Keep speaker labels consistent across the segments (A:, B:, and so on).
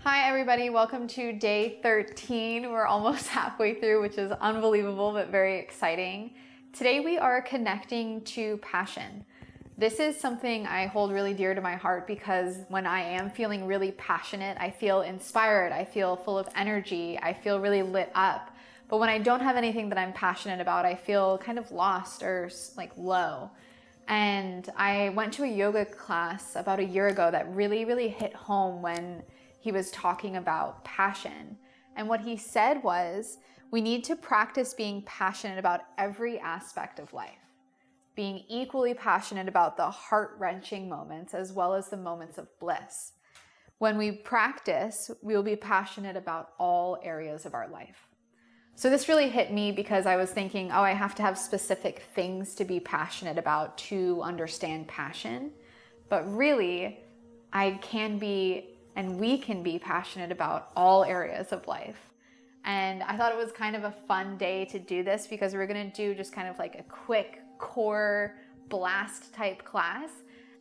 A: Hi everybody, welcome to day 13. We're almost halfway through, which is unbelievable but very exciting. Today we are connecting to passion. This is something I hold really dear to my heart because when I am feeling really passionate, I feel inspired, I feel full of energy, I feel really lit up. But when I don't have anything that I'm passionate about, I feel kind of lost or like low. And I went to a yoga class about a year ago that really hit home when he was talking about passion. And what he said was, we need to practice being passionate about every aspect of life. Being equally passionate about the heart-wrenching moments as well as the moments of bliss. When we practice, we will be passionate about all areas of our life. So this really hit me because I was thinking, oh, I have to have specific things to be passionate about to understand passion. But really, I can be and we can be passionate about all areas of life. And I thought it was kind of a fun day to do this because we're going to do just kind of like a quick core blast type class.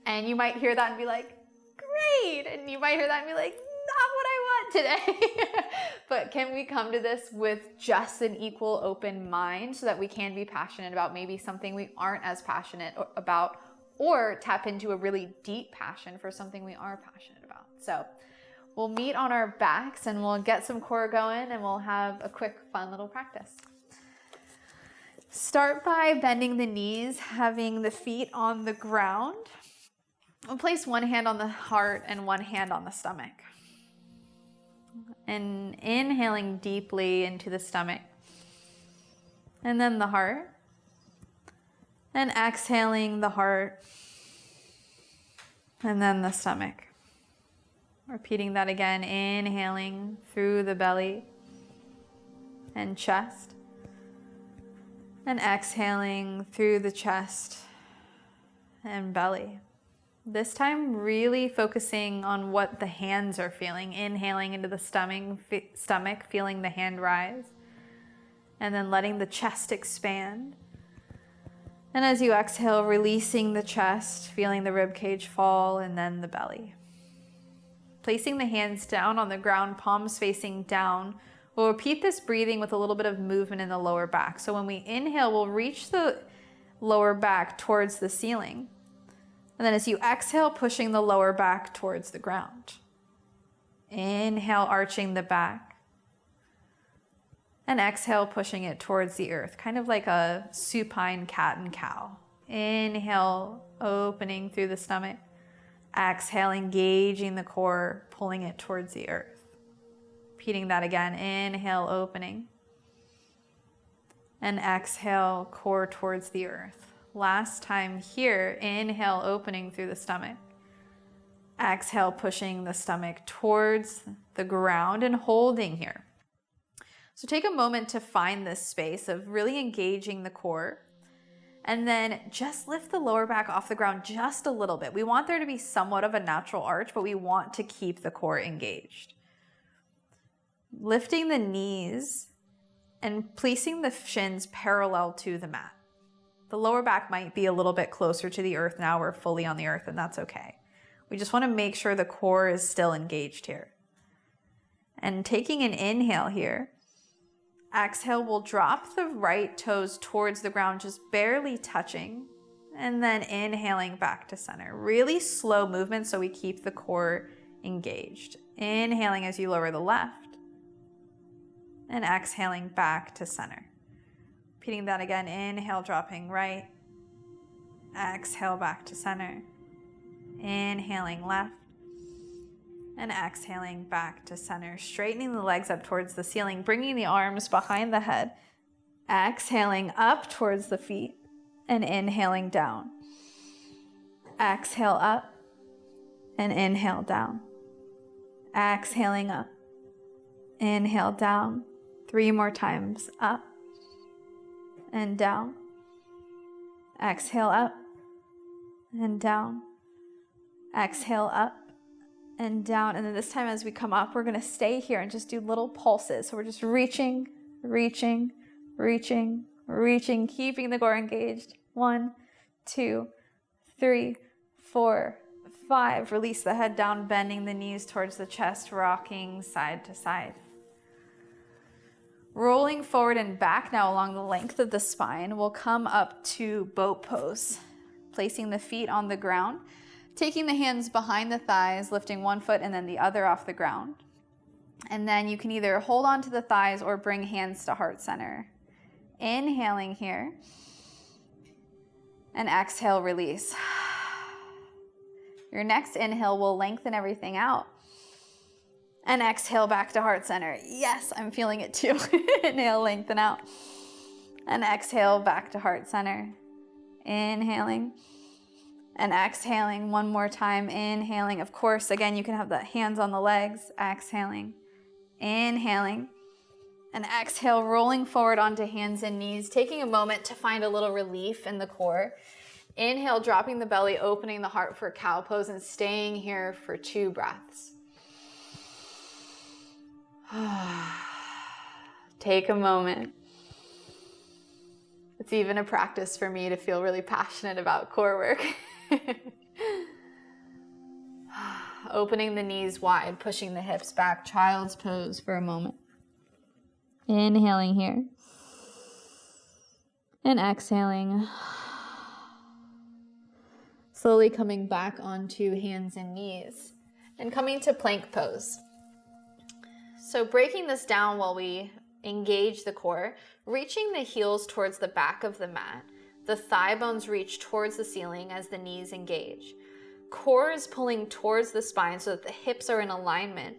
A: And you might hear that and be like, great. And you might hear that and be like, not what I want today. But can we come to this with just an equal open mind so that we can be passionate about maybe something we aren't as passionate about, or tap into a really deep passion for something we are passionate about. So we'll meet on our backs and we'll get some core going and we'll have a quick fun little practice. Start by bending the knees, having the feet on the ground. We'll place one hand on the heart and one hand on the stomach. And inhaling deeply into the stomach. And then the heart. And exhaling the heart. And then the stomach. Repeating that again, inhaling through the belly and chest. And exhaling through the chest and belly. This time really focusing on what the hands are feeling. Inhaling into the stomach, feeling the hand rise. And then letting the chest expand. And as you exhale, releasing the chest, feeling the rib cage fall, and then the belly. Placing the hands down on the ground, palms facing down. We'll repeat this breathing with a little bit of movement in the lower back. So when we inhale, we'll reach the lower back towards the ceiling. And then as you exhale, pushing the lower back towards the ground. Inhale, arching the back. And exhale, pushing it towards the earth, kind of like a supine cat and cow. Inhale, opening through the stomach. Exhale, engaging the core, pulling it towards the earth. Repeating that again. Inhale, opening. And exhale, core towards the earth. Last time here, inhale, opening through the stomach. Exhale, pushing the stomach towards the ground and holding here. So take a moment to find this space of really engaging the core. And then just lift the lower back off the ground just a little bit. We want there to be somewhat of a natural arch, but we want to keep the core engaged. Lifting the knees and placing the shins parallel to the mat. The lower back might be a little bit closer to the earth now. We're fully on the earth, and that's okay. We just want to make sure the core is still engaged here. And taking an inhale here. Exhale, we'll drop the right toes towards the ground, just barely touching. And then inhaling back to center. Really slow movement so we keep the core engaged. Inhaling as you lower the left. And exhaling back to center. Repeating that again. Inhale, dropping right. Exhale, back to center. Inhaling left. And exhaling back to center, straightening the legs up towards the ceiling, bringing the arms behind the head, exhaling up towards the feet, and inhaling down. Exhale up, and inhale down. Exhaling up, inhale down. 3 more times, up and down. Exhale up and down. Exhale up and down. And then this time as we come up, we're going to stay here and just do little pulses. So we're just reaching, reaching, reaching, reaching, keeping the core engaged. 1, 2, 3, 4, 5, release the head down, bending the knees towards the chest, rocking side to side. Rolling forward and back now along the length of the spine, we'll come up to boat pose, placing the feet on the ground, taking the hands behind the thighs, lifting one foot and then the other off the ground. And then you can either hold on to the thighs or bring hands to heart center. Inhaling here. And exhale, release. Your next inhale will lengthen everything out. And exhale back to heart center. Yes, I'm feeling it too. Inhale, lengthen out. And exhale back to heart center. Inhaling. And exhaling one more time. Inhaling. Of course, again, you can have the hands on the legs. Exhaling. Inhaling. And exhale, rolling forward onto hands and knees, taking a moment to find a little relief in the core. Inhale, dropping the belly, opening the heart for cow pose, and staying here for 2 breaths. Take a moment. It's even a practice for me to feel really passionate about core work. Opening the knees wide, pushing the hips back, child's pose for a moment. Inhaling here. And exhaling. Slowly coming back onto hands and knees. And coming to plank pose. So breaking this down while we engage the core, reaching the heels towards the back of the mat. The thigh bones reach towards the ceiling as the knees engage. Core is pulling towards the spine so that the hips are in alignment.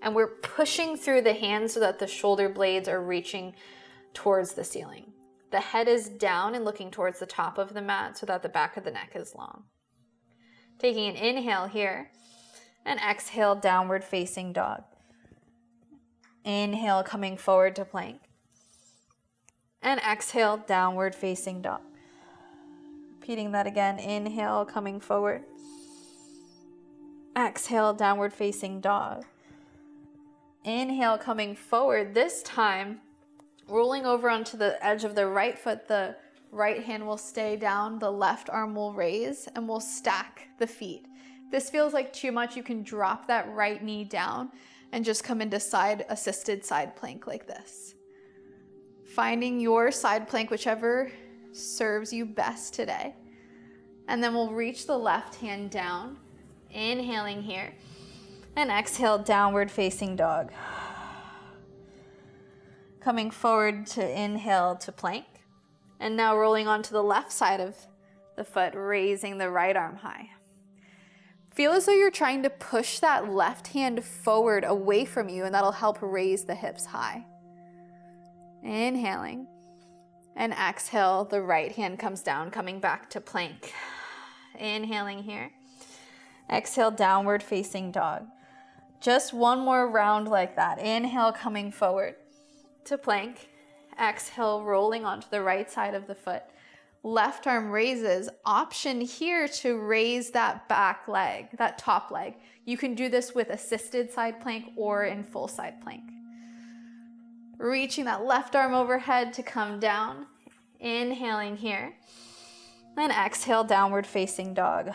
A: And we're pushing through the hands so that the shoulder blades are reaching towards the ceiling. The head is down and looking towards the top of the mat so that the back of the neck is long. Taking an inhale here and exhale, downward facing dog. Inhale, coming forward to plank. And exhale, downward facing dog. Repeating that again. Inhale, coming forward. Exhale, downward facing dog. Inhale, coming forward. This time, rolling over onto the edge of the right foot, the right hand will stay down, the left arm will raise, and we'll stack the feet. If this feels like too much, you can drop that right knee down and just come into assisted side plank like this. Finding your side plank, whichever serves you best today. And then we'll reach the left hand down, inhaling here, and exhale, downward facing dog. Coming forward to inhale to plank. And now rolling onto the left side of the foot, raising the right arm high. Feel as though you're trying to push that left hand forward away from you, and that'll help raise the hips high. Inhaling. And exhale, the right hand comes down, coming back to plank. Inhaling here. Exhale, downward facing dog. Just one more round like that. Inhale, coming forward to plank. Exhale, rolling onto the right side of the foot. Left arm raises. Option here to raise that back leg, that top leg. You can do this with assisted side plank or in full side plank. Reaching that left arm overhead to come down. Inhaling here. And exhale, downward facing dog.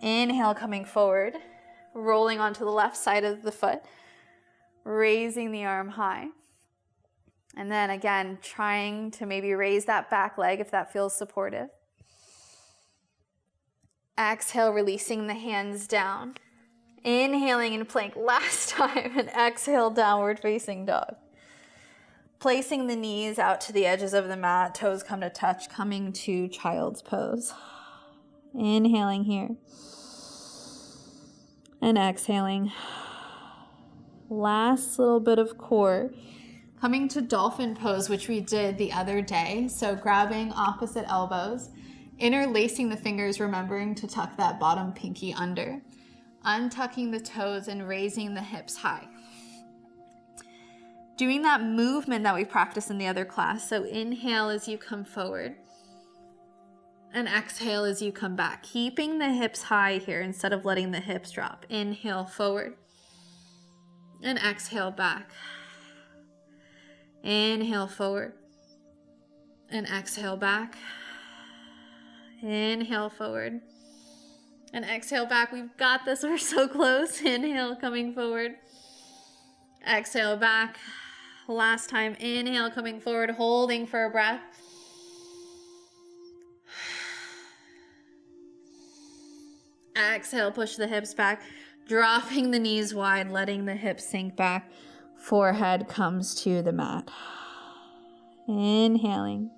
A: Inhale, coming forward. Rolling onto the left side of the foot. Raising the arm high. And then again, trying to maybe raise that back leg if that feels supportive. Exhale, releasing the hands down. Inhaling in plank last time, and exhale, downward facing dog. Placing the knees out to the edges of the mat, toes come to touch, coming to child's pose. Inhaling here. And exhaling. Last little bit of core. Coming to dolphin pose, which we did the other day. So grabbing opposite elbows, interlacing the fingers, remembering to tuck that bottom pinky under, untucking the toes and raising the hips high. Doing that movement that we practiced in the other class. So inhale as you come forward and exhale as you come back. Keeping the hips high here instead of letting the hips drop. Inhale forward and exhale back. Inhale forward and exhale back. Inhale forward And exhale back. We've got this. We're so close. Inhale, coming forward. Exhale back. Last time. Inhale, coming forward, holding for a breath. Exhale, push the hips back. Dropping the knees wide, letting the hips sink back. Forehead comes to the mat. Inhaling.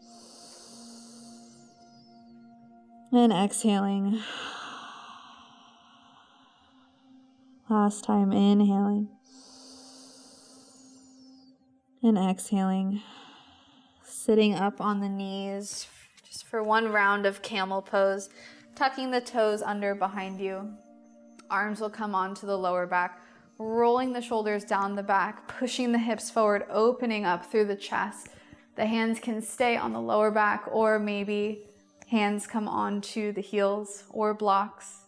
A: And exhaling. Last time, inhaling. And exhaling. Sitting up on the knees just for one round of camel pose. Tucking the toes under behind you. Arms will come onto the lower back. Rolling the shoulders down the back. Pushing the hips forward, opening up through the chest. The hands can stay on the lower back, or maybe hands come onto the heels or blocks.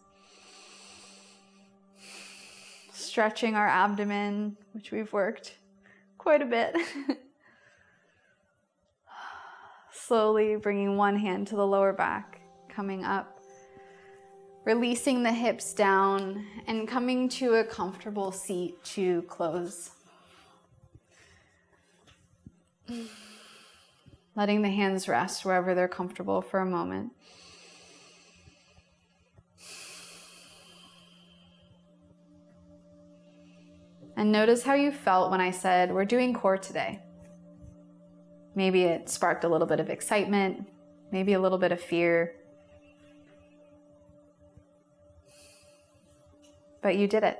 A: Stretching our abdomen, which we've worked quite a bit. Slowly bringing one hand to the lower back, coming up. Releasing the hips down and coming to a comfortable seat to close. Letting the hands rest wherever they're comfortable for a moment. And notice how you felt when I said, we're doing core today. Maybe it sparked a little bit of excitement, maybe a little bit of fear. But you did it.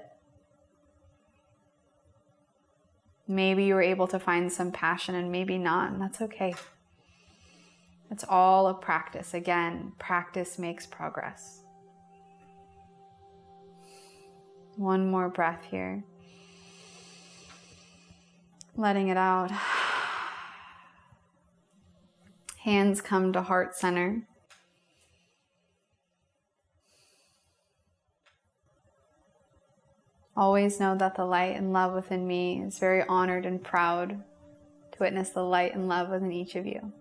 A: Maybe you were able to find some passion and maybe not, and that's okay. It's all a practice. Again, practice makes progress. One more breath here. Letting it out. Hands come to heart center. Always know that the light and love within me is very honored and proud to witness the light and love within each of you.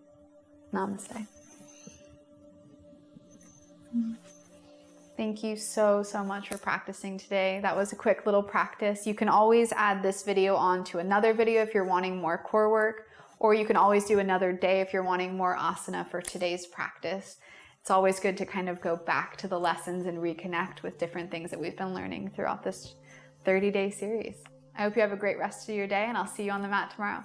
A: Namaste. Thank you so much for practicing today. That was a quick little practice. You can always add this video on to another video if you're wanting more core work, or you can always do another day if you're wanting more asana for today's practice. It's always good to kind of go back to the lessons and reconnect with different things that we've been learning throughout this 30-day series. I hope you have a great rest of your day, and I'll see you on the mat tomorrow.